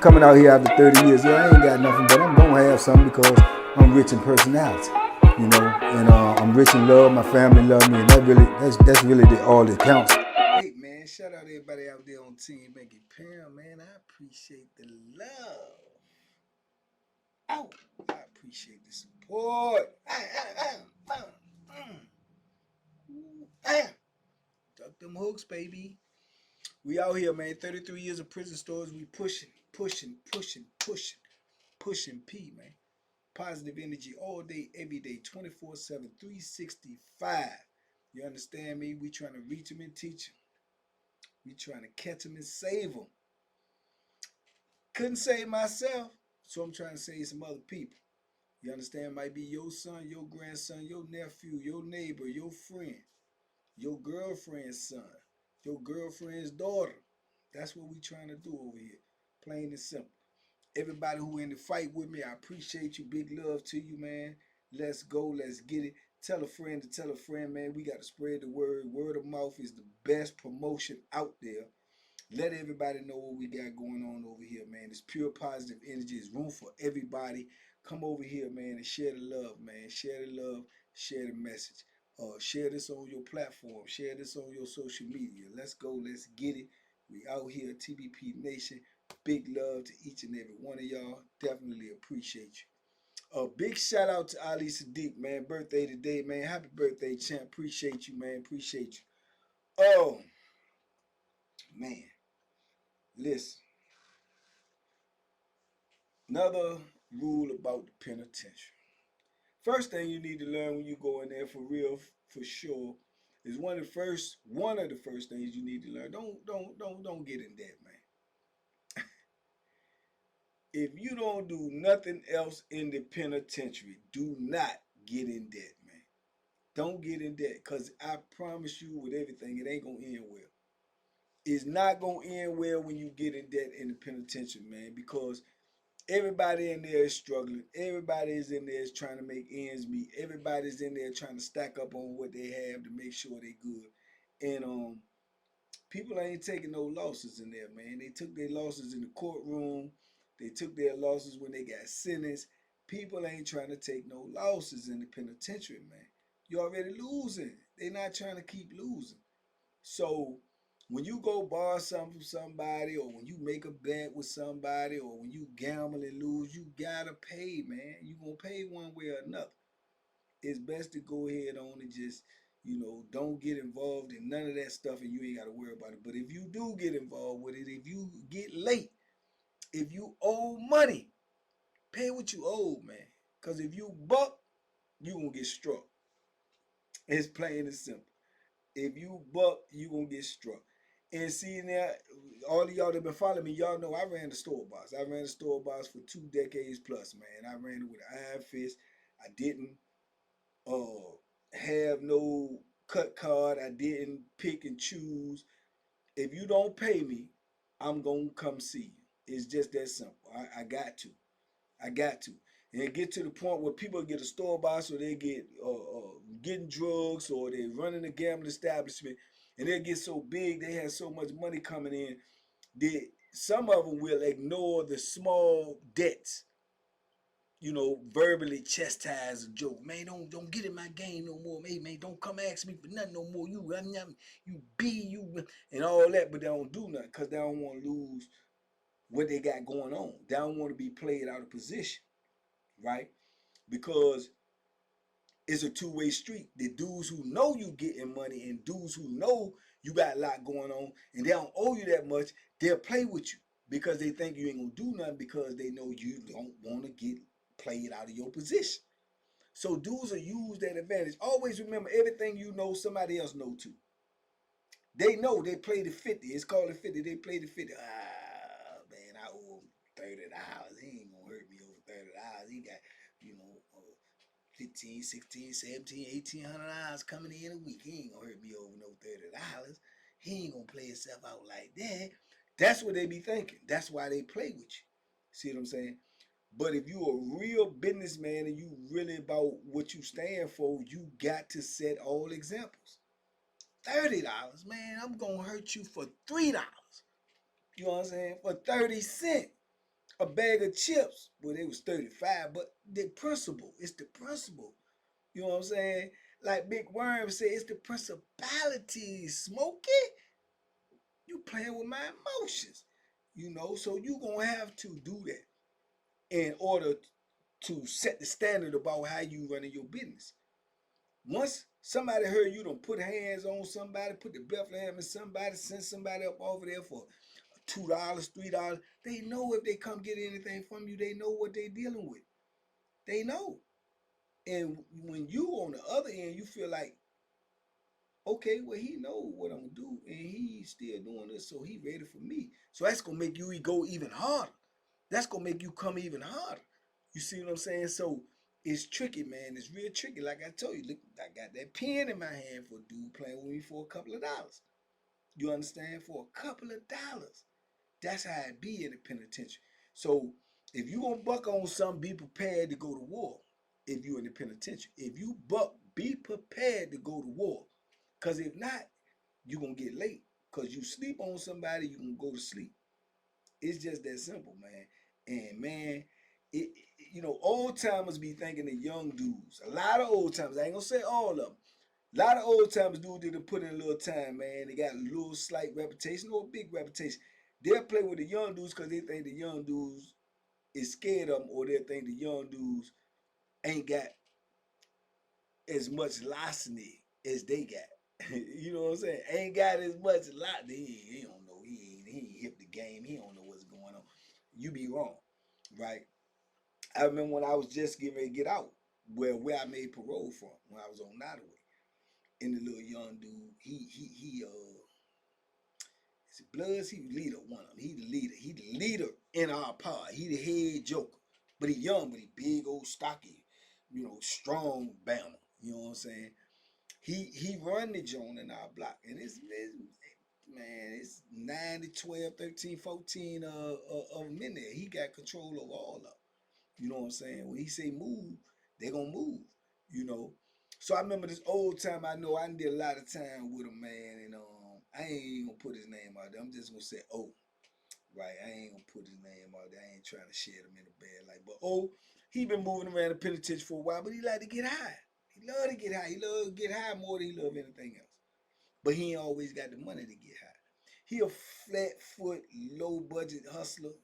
coming out here after 30 years. Yeah, I ain't got nothing, but I'm gonna have something because I'm rich in personality, you know, and I'm rich in love. My family love me, and that's really all that counts. Hey man, shout out to everybody out there on Team Banky Pound, man. I appreciate the love. Ow, I appreciate the support. Duck them hooks, baby. We out here, man. 33 years of prison stories. We pushing P, man. Positive energy all day, every day, 24/7, 365. You understand me? We trying to reach them and teach them. We trying to catch them and save them. Couldn't save myself, so I'm trying to save some other people. You understand? Might be your son, your grandson, your nephew, your neighbor, your friend, your girlfriend's son, your girlfriend's daughter. That's what we trying to do over here. Plain and simple. Everybody who in the fight with me, I appreciate you. Big love to you, man. Let's go. Let's get it. Tell a friend to tell a friend, man. We got to spread the word. Word of mouth is the best promotion out there. Let everybody know what we got going on over here, man. It's pure positive energy. It's room for everybody. Come over here, man, and share the love, man. Share the love. Share the message. Share this on your platform. Share this on your social media. Let's go. Let's get it. We out here, TBP Nation. Big love to each and every one of y'all. Definitely appreciate you. A big shout out to Ali Sadiq, man. Birthday today, man. Happy birthday, champ. Appreciate you, man. Appreciate you. Oh, man. Listen. Another rule about the penitentiary. First thing you need to learn when you go in there for real, for sure, is one of the first things you need to learn. Don't get in debt, man. If you don't do nothing else in the penitentiary, do not get in debt, man. Don't get in debt, because I promise you with everything, it ain't going to end well. It's not going to end well when you get in debt in the penitentiary, man, because everybody in there is struggling. Everybody is in there is trying to make ends meet. Everybody's in there trying to stack up on what they have to make sure they good. And people ain't taking no losses in there, man. They took their losses in the courtroom. They took their losses when they got sentenced. People ain't trying to take no losses in the penitentiary, man. You're already losing. They're not trying to keep losing. So when you go borrow something from somebody, or when you make a bet with somebody, or when you gamble and lose, you gotta pay, man. You gonna pay one way or another. It's best to go ahead on and just, don't get involved in none of that stuff, and you ain't gotta worry about it. But if you do get involved with it, if you get late, if you owe money, pay what you owe, man. Cause if you buck, you gonna get struck. It's plain and simple. If you buck, you gonna get struck. And see now, all of y'all that been following me, y'all know I ran the store boss. I ran the store boss for 2 decades plus, man. I ran it with an iron fist. I didn't have no cut card. I didn't pick and choose. If you don't pay me, I'm gonna come see you. It's just that simple. I got to. I got to. And it get to the point where people get a store boss, or they get getting drugs, or they running a gambling establishment, and they get so big, they have so much money coming in that some of them will ignore the small debts. Verbally chastise a joke. Man, don't get in my game no more. Hey, man, don't come ask me for nothing no more. You and all that, but they don't do nothing because they don't want to lose what they got going on. They don't want to be played out of position, right? Because it's a two-way street. The dudes who know you getting money and dudes who know you got a lot going on and they don't owe you that much, they'll play with you because they think you ain't gonna do nothing, because they know you don't want to get played out of your position. So dudes will use that advantage. Always remember, everything you know, somebody else know too. They know, they play the 50. It's called the 50. They play the 50. Ah, man, I owe him $30. He ain't gonna hurt me over $30. He got, you know, 15, 16, 17, 1800 dollars coming in a week. He ain't gonna hurt me over no $30. He ain't gonna play himself out like that. That's what they be thinking. That's why they play with you. See what I'm saying? But if you a real businessman and you really about what you stand for, you got to set all examples. $30, man, I'm gonna hurt you for $3. You know what I'm saying? For 30 cents. a bag of chips, well, they was 35, but the principle, it's the principle. You know what I'm saying? Like Big Worm said, it's the principalities, Smokey. You playing with my emotions. So you gonna have to do that in order to set the standard about how you running your business. Once somebody heard you don't put hands on somebody, put the Bethlehem in somebody, send somebody up over there for $2, $3, they know if they come get anything from you, they know what they dealing with. They know. And when you on the other end, you feel like, okay, well, he know what I'm gonna do, and he's still doing this, so he ready for me. So that's gonna make you go even harder. That's gonna make you come even harder. You see what I'm saying? So it's tricky, man. It's real tricky. Like I told you, look, I got that pen in my hand for a dude playing with me for a couple of dollars. You understand? For a couple of dollars. That's how it be in the penitentiary. So if you gonna buck on something, be prepared to go to war. If you in the penitentiary, if you buck, be prepared to go to war. Cause if not, you gonna get late. Cause you sleep on somebody, you gonna go to sleep. It's just that simple, man. And man, old timers be thinking of young dudes. A lot of old timers. I ain't gonna say all of them. A lot of old timers dudes that put in a little time, man. They got a little slight reputation or a big reputation. They'll play with the young dudes because they think the young dudes is scared of them, or they think the young dudes ain't got as much larceny as they got. You know what I'm saying? Ain't got as much lot. He don't know. He ain't hip the game. He don't know what's going on. You be wrong, right? I remember when I was just getting ready to get out, where I made parole from when I was on Nottaway. And the little young dude, he Bloods, he the leader, one of them. He the leader. He the leader in our pod. He the head joker. But he young, but he big, old, stocky, strong bama. You know what I'm saying? He run the joint in our block. And it's man, it's 9 to 12, 13, 14 of them in there. He got control over all of them. You know what I'm saying? When he say move, they gonna move. You know. So I remember this old time. I know I did a lot of time with him, man, and I ain't even gonna put his name out there. I'm just gonna say, oh, right. I ain't gonna put his name out there. I ain't trying to shed him in the bed like, but he been moving around the penitentiary for a while, but he like to get high. He love to get high. He love to get high more than he love anything else. But he ain't always got the money to get high. He a flat foot, low budget hustler.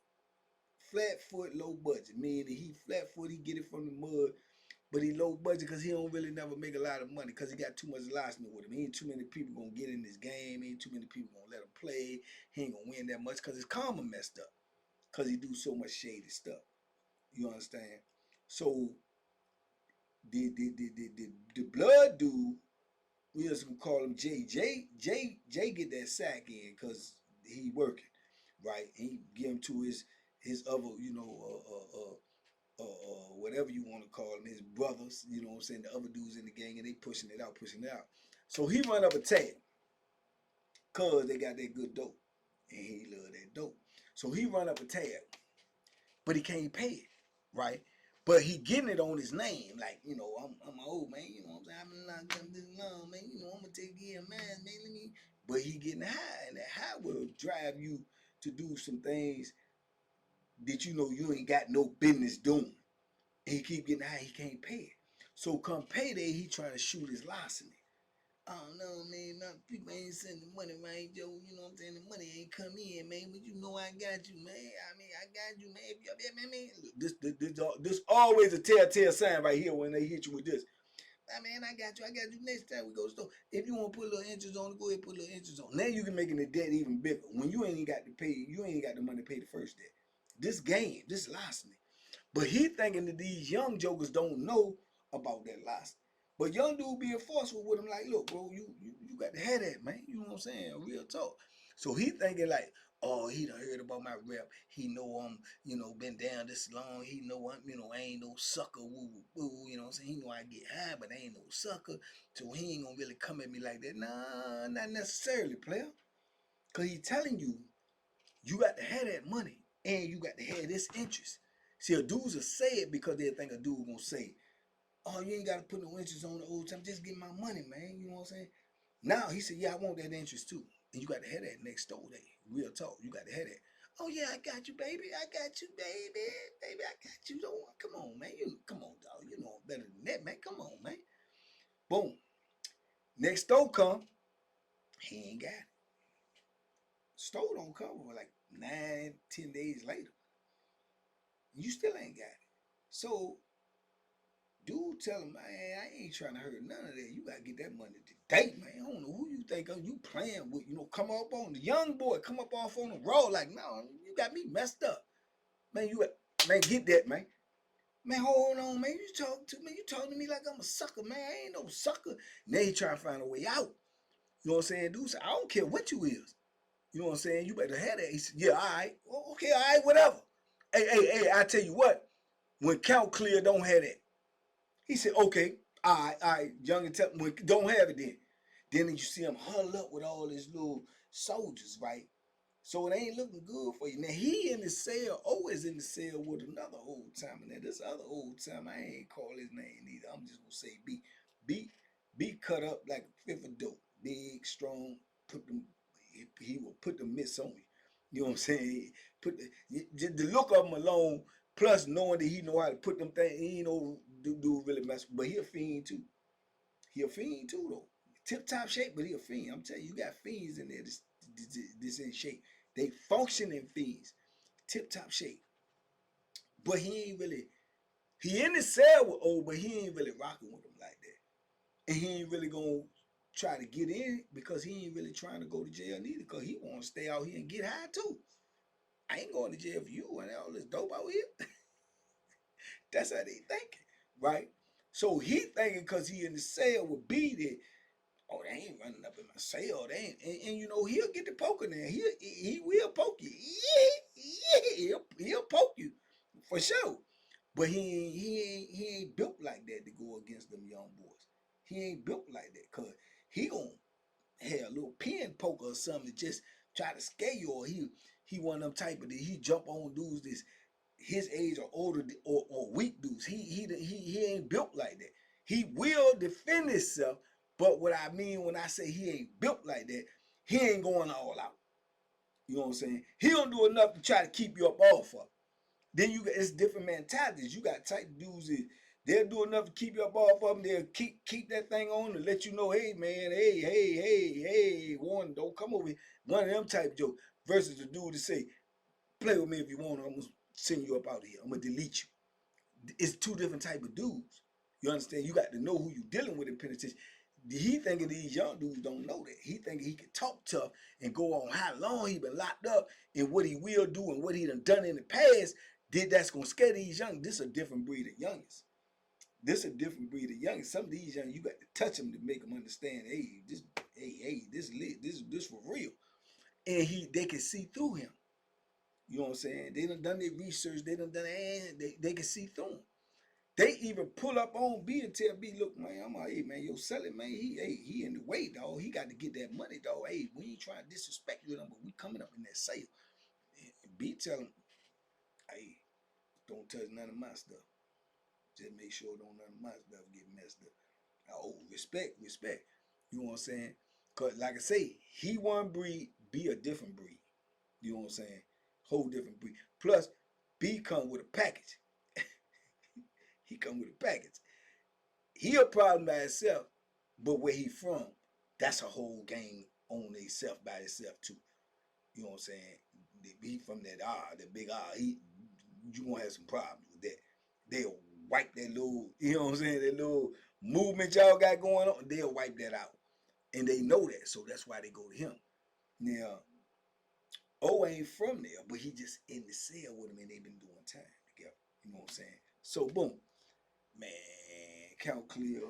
Flat foot, low budget. Meaning he flat foot, he get it from the mud, but he low budget because he don't really never make a lot of money because he got too much license with him. He ain't too many people gonna get in this game. Ain't too many people gonna let him play. He ain't gonna win that much because his karma messed up because he do so much shady stuff. You understand? So the blood dude, we just gonna call him J. J get that sack in because he working, right? And he give him to his other, whatever you want to call them, his brothers, you know what I'm saying, the other dudes in the gang, and they pushing it out, pushing it out. So he run up a tab, cause they got that good dope, and he love that dope. So he run up a tab, but he can't pay it, right? But he getting it on his name, like, I'm an old man, you know what I'm saying, I'm not gonna do long, man, I'm gonna take care of mine, man, let me. But he getting high, and that high will drive you to do some things that you ain't got no business doing. And he keep getting high, he can't pay it. So come payday, he trying to shoot his larceny. Oh no, man, my people ain't sending money, right, Joe? You know what I'm saying? The money ain't come in, man. But I got you, man. I got you, man. If you, man. This always a telltale sign right here when they hit you with this. Man, I got you. Next time we go to the store, if you want to put a little interest on it, go ahead and put a little interest on. Now you can making the debt even bigger. When you ain't got to pay, you ain't got the money to pay the first debt. This game, this larceny. But he thinking that these young jokers don't know about that loss. But young dude being forceful with him, like, look, bro, you got to have that, man. You know what I'm saying? Real talk. So he thinking like, oh, he done heard about my rep. He know I'm, been down this long. He know I'm, I ain't no sucker, woo, woo, you know what I'm saying? He know I get high, but I ain't no sucker. So he ain't gonna really come at me like that. Nah, not necessarily, player. Cause he telling you, you got to have that money and you got to have this interest. See, a dudes will say it because they think a dude gonna say, oh, you ain't gotta put no interest on the old time, just get my money, man. You know what I'm saying? Now he said, yeah, I want that interest too. And you got to have that next door day. Real talk. You got to have that. Oh yeah, I got you, baby. I got you, baby. Baby, I got you. Don't come on, man. You come on, dog. You know better than that, man. Come on, man. Boom. Next store come, he ain't got it. Store don't come for like 9, 10 days later. You still ain't got it. So dude tell him, man, I ain't trying to hurt none of that. You gotta get that money today, man. I don't know who you think you playing with. You know, come up on the young boy, come up off on the road like, no, you got me messed up. Man, man, get that, man. Man, hold on, man. You talking to me like I'm a sucker, man. I ain't no sucker. Now he trying to find a way out. You know what I'm saying? Dude said, I don't care what you is. You know what I'm saying? You better have that. He said, yeah, all right. Well, okay, all right, whatever. Hey, I tell you what, when Count Clear don't have that, he said, okay, all right, young and tell don't have it then. Then you see him huddled up with all his little soldiers, right? So it ain't looking good for you. Now he in the cell, always in the cell with another old timer. Now this other old timer, I ain't call his name either. I'm just gonna say B. B cut up like a fifth of dope. Big, strong, put them he will put the mitts on you. You know what I'm saying? Put the look of him alone, plus knowing that he know how to put them things, he ain't no dude really mess. But he a fiend too. He a fiend too though. Tip top shape, but he a fiend. I'm telling you, you got fiends in there. This in shape. They functioning fiends. Tip top shape. But he ain't really. He in the cell with old, but he ain't really rocking with them like that. And he ain't really gonna try to get in because he ain't really trying to go to jail neither. Cause he wanna stay out here and get high too. I ain't going to jail for you and all this dope out here. That's how they thinking, right? So he thinking because he in the cell with B that, oh, they ain't running up in my cell. They ain't, and you know, he'll get the poker there. He will poke you. Yeah, he'll poke you for sure. But he ain't built like that to go against them young boys. He ain't built like that because he gonna have a little pin poker or something to just try to scare you, or he one of them type of that he jump on dudes this his age or older or weak dudes. He ain't built like that. He will defend himself, but what I mean when I say he ain't built like that, he ain't going all out. You know what I'm saying? He don't do enough to try to keep you up off of. Then you got it's different mentalities. You got type dudes that they'll do enough to keep you up off of them. They'll keep that thing on and let you know, hey man, hey, one, don't come over here. One of them type jokes versus the dude to say, play with me if you want. I'm gonna send you up out of here. I'm gonna delete you. It's two different type of dudes. You understand? You got to know who you dealing with in penitentiary. He thinking these young dudes don't know that. He thinking he can talk tough and go on how long he been locked up and what he will do and what he done in the past. That's gonna scare these young. This is a different breed of youngins. This is a different breed of youngins. Some of these young, you got to touch them to make them understand. This for real. And they can see through him. You know what I'm saying? They done their research. They done they can see through him. They even pull up on B and tell B, look, man, I'm like, hey, man, yo, sell it, man. He in the way, dog. He got to get that money, dog. Hey, we ain't trying to disrespect you, but we coming up in that sale. And B tell him, hey, don't touch none of my stuff. Just make sure don't none of my stuff get messed up. Oh, respect. You know what I'm saying? Cause like I say, he one breed, B a different breed. You know what I'm saying? Whole different breed. Plus, B come with a package. He come with a package. He a problem by himself, but where he from, that's a whole gang on itself by itself too. You know what I'm saying? He from that the big R. You gonna have some problems with that. They'll wipe that little, you know what I'm saying, that little movement y'all got going on. They'll wipe that out, and they know that, so that's why they go to him. Now, O ain't from there, but he just in the cell with him, and they been doing time together. You know what I'm saying? So boom, man, Count Clear.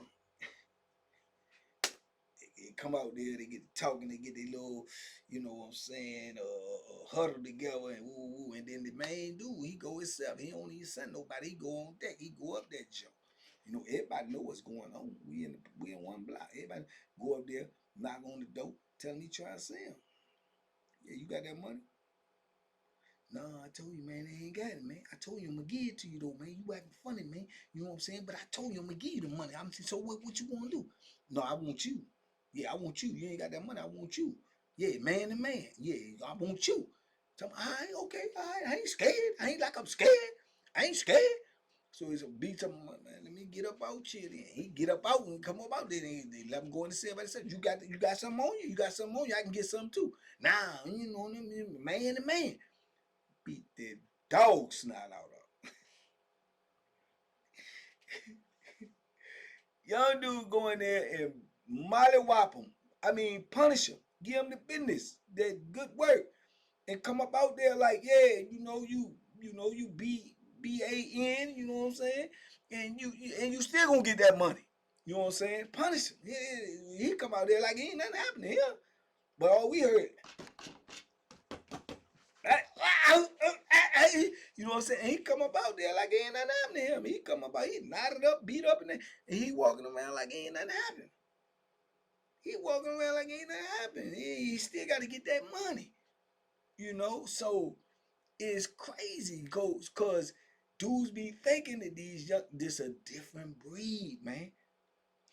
They come out there, they get talking, they get their little, you know what I'm saying, huddle together and woo woo. And then the main dude, he go himself. He don't even send nobody. He go on deck. He go up that jump. You know, everybody know what's going on. We in one block. Everybody go up there, knock on the door, tell him he trying to sell. Yeah, you got that money? No, I told you, man, they ain't got it, man. I told you I'm gonna give it to you though, man. You acting funny, man. You know what I'm saying? But I told you I'm gonna give you the money. I'm saying, so what you wanna do? No, I want you. Yeah, I want you. You ain't got that money. I want you. Yeah, man to man. Yeah, I want you. So I'm, all right, okay, all right. I ain't scared. I ain't like I'm scared. I ain't scared. So he's a beat him, man. Let me get up out here. Then he get up out and come up out there. They let him go in the cell by themselves. You got something on you. You got something on you. I can get something too. Nah, you know, man to man. Beat the dog snot out of. Young dude go in there and mollywop him. I mean, punish him. Give him the business. That good work. And come up out there like, yeah, you BAN, you know what I'm saying? And you still gonna get that money. You know what I'm saying? Punish him. Yeah, he come out there like ain't nothing happening here. But all we heard, you know what I'm saying? And he come up out there like ain't nothing happening to him. He come up out, he knotted up, beat up, and he walking around like ain't nothing happening. He walking around like ain't nothing happening. He still got to get that money. You know, so it's crazy, cause dudes be thinking that this a different breed, man.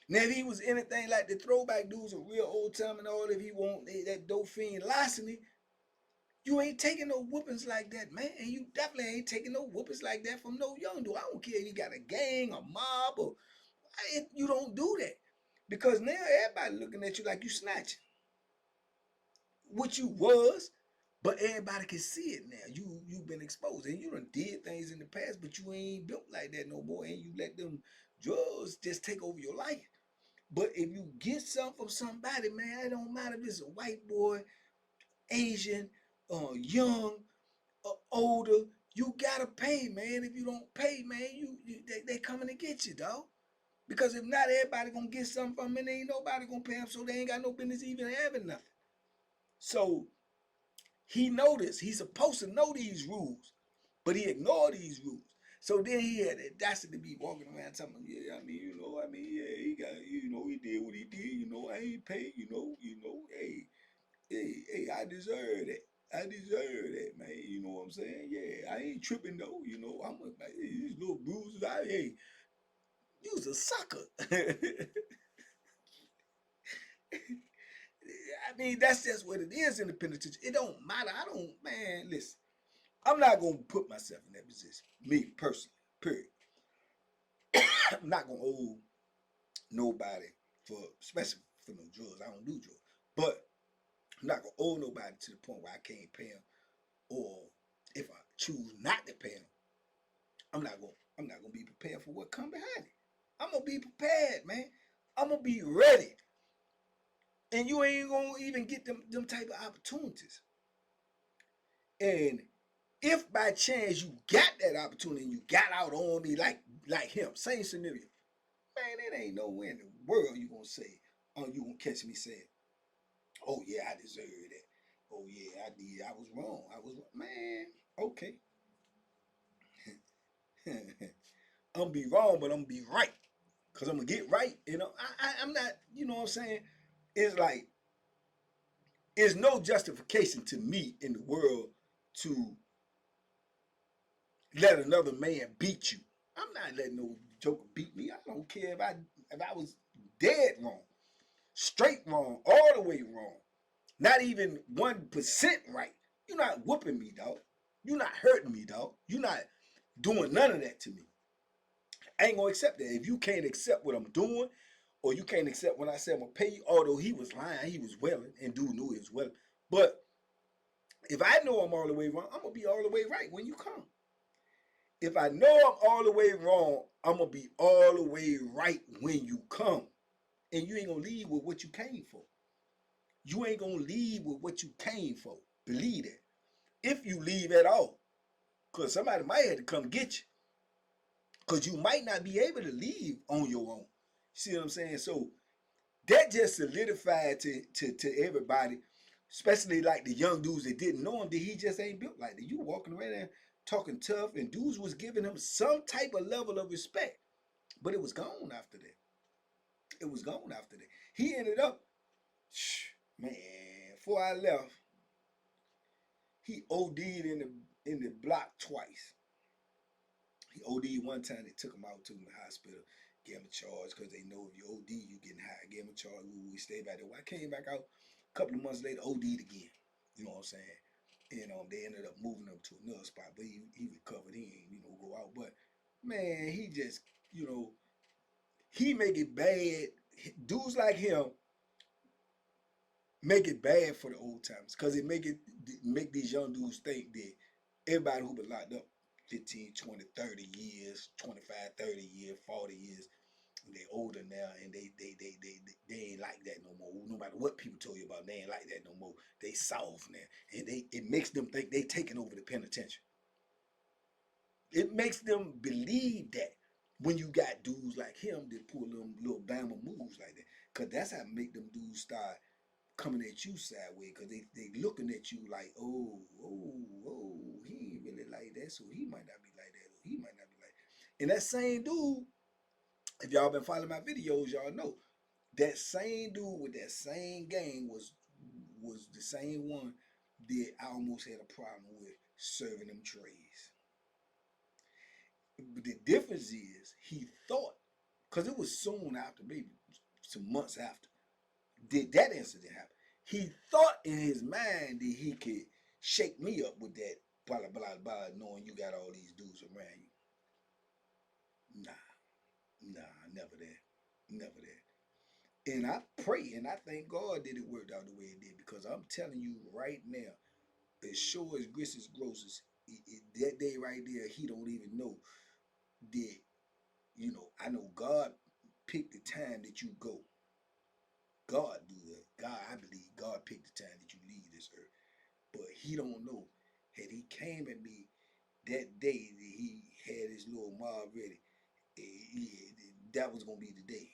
Now if he was anything like the throwback dudes, a real old time and all, if he want that dope fiend larceny, you ain't taking no whoopings like that, man. And you definitely ain't taking no whoopings like that from no young dude. I don't care if you got a gang, a mob, or you don't do that. Because now everybody looking at you like you snatching. What you was, but everybody can see it now. You've been exposed. And you done did things in the past, but you ain't built like that no more. And you let them drugs just take over your life. But if you get something from somebody, man, it don't matter if it's a white boy, Asian, young, older, you gotta pay, man. If you don't pay, man, they coming to get you, dog. Because if not, everybody gonna get something from it. And ain't nobody gonna pay them, so they ain't got no business even having nothing. So he noticed he's supposed to know these rules, but he ignored these rules. So then he had the audacity to be walking around telling him, yeah, yeah, he got, he did what he did, I ain't paid, hey, I deserve that. I deserve that, man. You know what I'm saying? Yeah, I ain't tripping though. These little bruises. Hey, you was a sucker. I mean, that's just what it is in the penitentiary. It don't matter. Man, listen. I'm not gonna put myself in that position. Me personally, period. I'm not gonna owe nobody especially for no drugs. I don't do drugs, but I'm not gonna owe nobody to the point where I can't pay them, or if I choose not to pay them, I'm not gonna be prepared for what come behind it. I'm gonna be prepared, man. I'm gonna be ready, and you ain't gonna even get them type of opportunities. And if by chance you got that opportunity and you got out on me like him, same scenario, man, it ain't nowhere in the world you gonna say, oh, you gonna catch me saying, oh yeah, I deserve that. Oh yeah, I did. I was wrong. Man, okay. I'm gonna be wrong, but I'm gonna be right. Cause I'm gonna get right. I'm not, you know what I'm saying? It's like, it's no justification to me in the world to let another man beat you. I'm not letting no joker beat me. I don't care if I was dead wrong, straight wrong, all the way wrong, not even 1% right. You're not whooping me, dog. You're not hurting me, dog. You're not doing none of that to me. I ain't gonna accept that. If you can't accept what I'm doing, or you can't accept when I said I'm gonna pay you, although he was lying, he was willing, and dude knew he was willing. But if I know I'm all the way wrong, I'm gonna be all the way right when you come. If I know I'm all the way wrong, I'm gonna be all the way right when you come. And you ain't gonna leave with what you came for. You ain't gonna leave with what you came for. Believe that. If you leave at all. Because somebody might have to come get you. Because you might not be able to leave on your own. See what I'm saying? So that just solidified to everybody, especially like the young dudes that didn't know him, that he just ain't built like that. You walking around there talking tough, and dudes was giving him some type of level of respect. But it was gone after that. It was gone after that. He ended up, man, before I left, he OD'd in the block twice. He OD'd one time, they took him out to the hospital, gave him a charge, because they know if you OD, you getting high. Gave him a charge, we stayed back there. Well, I came back out a couple of months later, OD'd again. You know what I'm saying? And they ended up moving him to another spot, but he recovered. He ain't go out. But man, he just he make it bad. Dudes like him make it bad for the old timers because it make these young dudes think that everybody who been locked up 15, 20, 30 years, 25, 30 years, 40 years, they older now and they ain't like that no more. No matter what people told you about, they ain't like that no more. They soft now. And it makes them think they taking over the penitentiary. It makes them believe that when you got dudes like him that pull them little Bama moves like that. Cause that's how make them dudes start coming at you sideways because they looking at you like, he ain't really like that, so he might not be like that, or he might not be like that. And that same dude, if y'all been following my videos, y'all know that same dude with that same game was the same one that I almost had a problem with serving them trays. But the difference is he thought, because it was soon after, maybe some months after, did that incident happen. He thought in his mind that he could shake me up with that blah blah blah, knowing you got all these dudes around you. Never that, never that. And I pray and I thank God that it worked out the way it did because I'm telling you right now, as sure as grist is gross, that day right there, he don't even know that. I know God picked the time that you go. God do that. God, I believe God picked the time that you leave this earth. But he don't know. Had he came at me that day that he had his little mob ready, that was gonna be the day.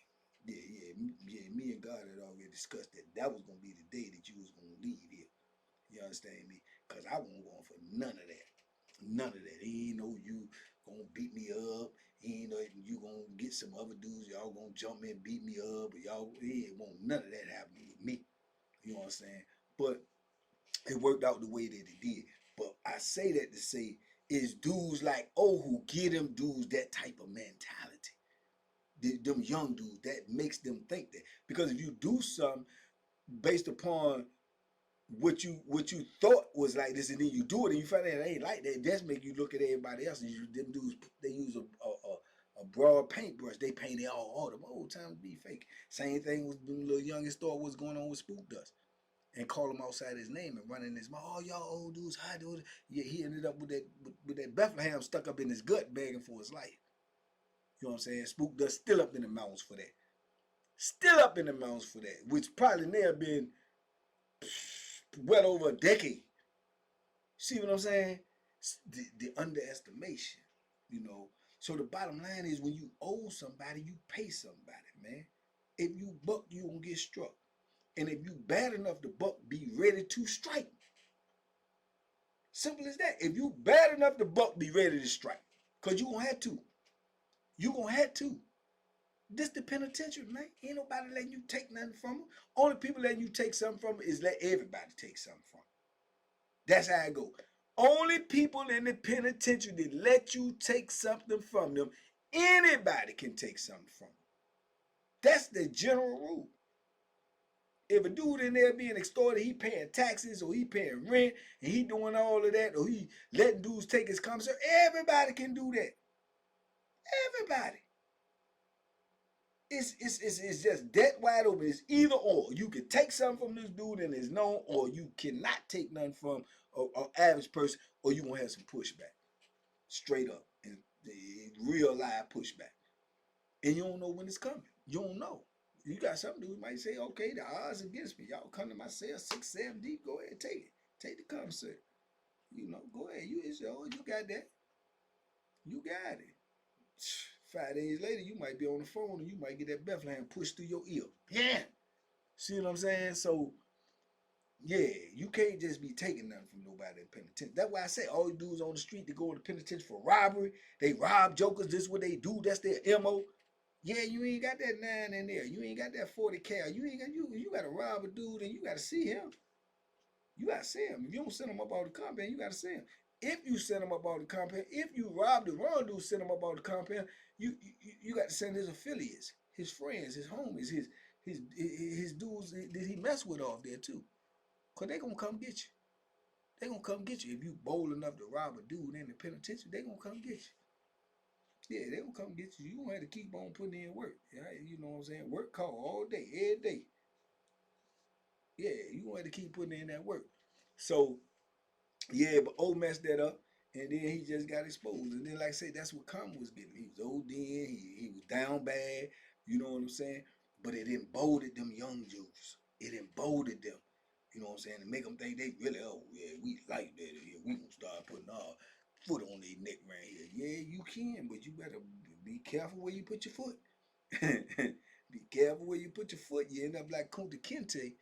Yeah. Me and God had already discussed that. That was gonna be the day that you was gonna leave here. You understand me? Cause I wasn't going for none of that. None of that. He ain't know you gonna beat me up. He ain't know you gonna get some other dudes. Y'all gonna jump in and beat me up. But y'all, he ain't want none of that happening with me. You know what I'm saying? But it worked out the way that it did. But I say that to say is dudes like who give them dudes that type of mentality. Them young dudes, that makes them think that. Because if you do something based upon what you thought was like this, and then you do it, and you find out it ain't like that, that's make you look at everybody else. And them dudes, they use a broad paintbrush. They paint it all them old times be fake. Same thing with the little youngest thought what's going on with Spook Dust. And call him outside his name and running his mouth. Oh, y'all old dudes, how do it? Yeah, he ended up with that Bethlehem stuck up in his gut, begging for his life. You know what I'm saying? Spook Dust still up in the mountains for that. Still up in the mountains for that, which probably never been well over a decade. See what I'm saying? The underestimation, you know. So the bottom line is when you owe somebody, you pay somebody, man. If you buck, you gonna get struck. And if you bad enough to buck, be ready to strike. Simple as that. If you bad enough to buck, be ready to strike. Cause you gonna have to. You gonna have to. This the penitentiary, man. Ain't nobody letting you take nothing from them. Only people letting you take something from them is let everybody take something from them. That's how it go. Only people in the penitentiary that let you take something from them. Anybody can take something from them. That's the general rule. If a dude in there being extorted, he paying taxes or he paying rent and he doing all of that or he letting dudes take his commissary, everybody can do that. Everybody. It's just that wide open. It's either or. You can take something from this dude and it's known, or you cannot take nothing from an average person, or you gonna have some pushback. Straight up. And real live pushback. And you don't know when it's coming. You don't know. You got some dudes might say, okay, the odds against me. Y'all come to my cell 6, 7 deep. Go ahead, take it. Take the commissary. Go ahead. You got that. You got it. 5 days later, you might be on the phone and you might get that Bethlehem pushed through your ear. Yeah. See what I'm saying? So, yeah, you can't just be taking nothing from nobody in penitentiary. That's why I say all dudes on the street that go to penitentiary for robbery, they rob jokers. This is what they do. That's their MO. Yeah, you ain't got that 9 in there. You ain't got that 40 cal. You gotta rob a dude and you gotta see him. You gotta see him. If you don't send him up out the compound, you gotta see him. If you send him up out the compound, if you rob the wrong dude, send him up out the compound, you got to send his affiliates, his friends, his homies, his dudes that he mess with off there too. Cause they gonna come get you. They gonna come get you. If you bold enough to rob a dude in the penitentiary, they gonna come get you. Yeah, they gonna come get you. You gonna have to keep on putting in work. Right? You know what I'm saying? Work call all day, every day. Yeah, you gonna have to keep putting in that work. So yeah, but O messed that up, and then he just got exposed. And then, like I said, that's what Karma was getting. He was OD, he was down bad. You know what I'm saying? But it emboldened them young Jews. It emboldened them. You know what I'm saying? To make them think they really, oh yeah, we like that here. We gonna start putting our foot on their neck right here. Yeah, you can, but you better be careful where you put your foot. Be careful where you put your foot. You end up like Kunta Kinte.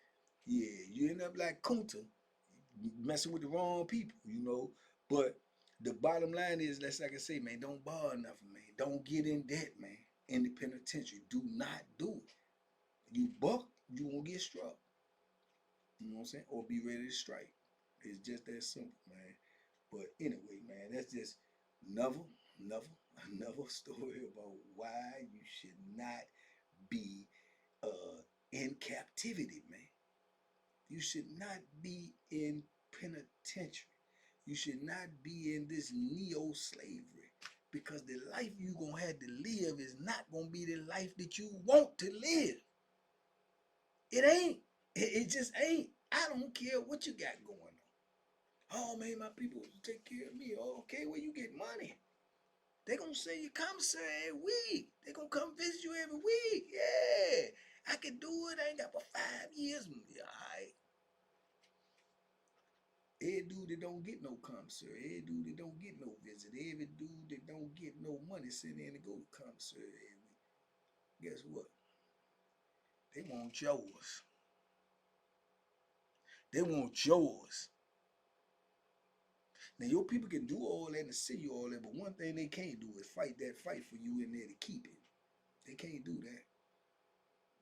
Yeah, you end up like Kunta, messing with the wrong people, you know. But the bottom line is, that's like I say, man, don't borrow nothing, man. Don't get in debt, man. In the penitentiary, do not do it. You buck, you won't get struck. You know what I'm saying? Or be ready to strike. It's just that simple, man. But anyway, man, that's just another story about why you should not be in captivity, man. You should not be in penitentiary. You should not be in this neo-slavery, because the life you're going to have to live is not going to be the life that you want to live. It ain't. It just ain't. I don't care what you got going on. Oh, man, my people take care of me. Oh, okay, well, you get money. They going to send you commissary every week. They going to come visit you every week. Yeah, I can do it. I ain't got for 5 years. Yeah, all right. Every dude that don't get no commissary, every dude that don't get no visit, every dude that don't get no money sent in to go to commissary every week, guess what? They want yours. They want yours. Now, your people can do all that and say you all that, but one thing they can't do is fight that fight for you in there to keep it. They can't do that.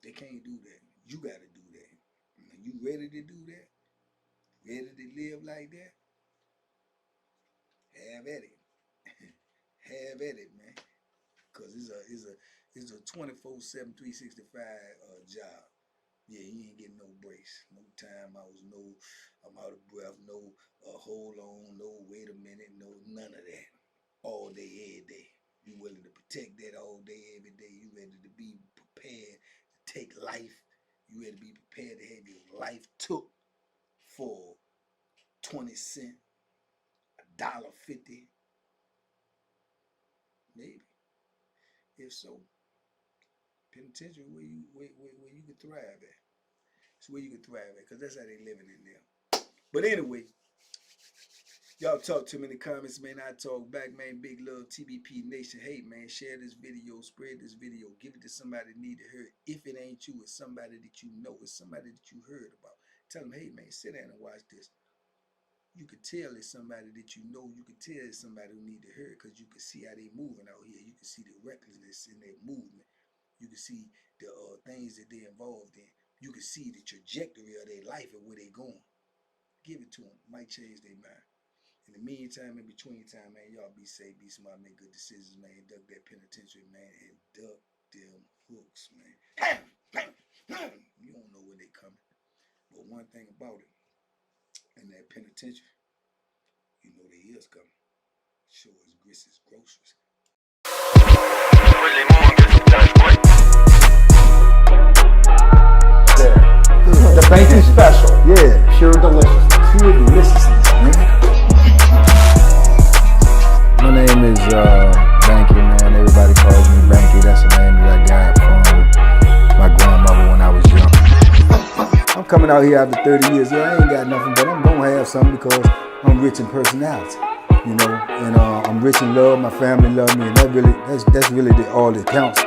They can't do that. You got to do that. Are you ready to do that? Ready to live like that? Have at it. Have at it, man. Because it's a 24/7, 365 job. Yeah, you ain't getting no breaks, no time outs, no I'm out of breath, no hold on, no wait a minute, no none of that. All day, every day. You willing to protect that all day, every day. You ready to be prepared to take life. You ready to be prepared to have your life took for 20 cents, $1.50, maybe. If so, penitentiary where you can thrive at. It's where you can thrive at, because that's how they living in there. But anyway, y'all talk to me in the comments, man. I talk back, man. Big love, TBP Nation. Hey, man, share this video, spread this video, give it to somebody that need to hear it. If it ain't you, it's somebody that you know, it's somebody that you heard about. Tell them, hey, man, sit down and watch this. You could tell it's somebody that you know. You could tell it's somebody who need to hear it, because you can see how they moving out here. You can see the recklessness in their movement. You can see the things that they're involved in. You can see the trajectory of their life and where they're going. Give it to them. Might change their mind. In the meantime, in between time, man, y'all be safe, be smart, make good decisions, man. Duck that penitentiary, man, and duck them hooks, man. You don't know when they coming. But one thing about it, in that penitentiary, you know they is coming. Sure as grits is groceries. The banky special. Yeah. Pure deliciousness. Pure deliciousness, man. My name is Banky, man. Everybody calls me Banky. That's the name that I got from my grandmother when I was young. I'm coming out here after 30 years. Yeah, I ain't got nothing, but I'm gonna have something because I'm rich in personality, you know, and I'm rich in love. My family love me, and that's really all that counts.